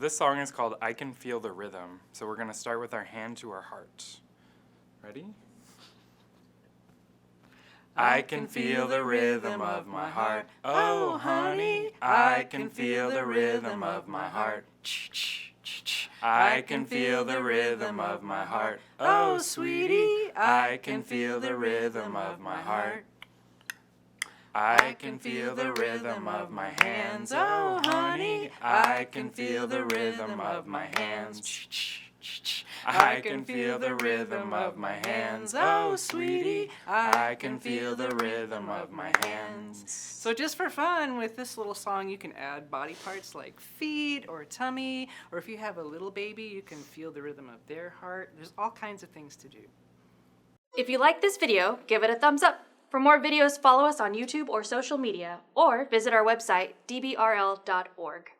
this song is called I Can Feel the Rhythm. So we're going to start with our hand to our heart. Ready? I can feel the rhythm of my heart. Oh, honey, I can feel the rhythm of my heart. I can feel the rhythm of my heart. Oh, sweetie, I can feel the rhythm of my heart. I can feel the rhythm of my hands. Oh, honey, I can feel the rhythm of my hands. I can feel the rhythm of my hands. Oh, sweetie, I can feel the rhythm of my hands. So just for fun, with this little song, you can add body parts like feet or tummy, or if you have a little baby, you can feel the rhythm of their heart. There's all kinds of things to do. If you like this video, give it a thumbs up. For more videos, follow us on YouTube or social media, or visit our website, dbrl.org.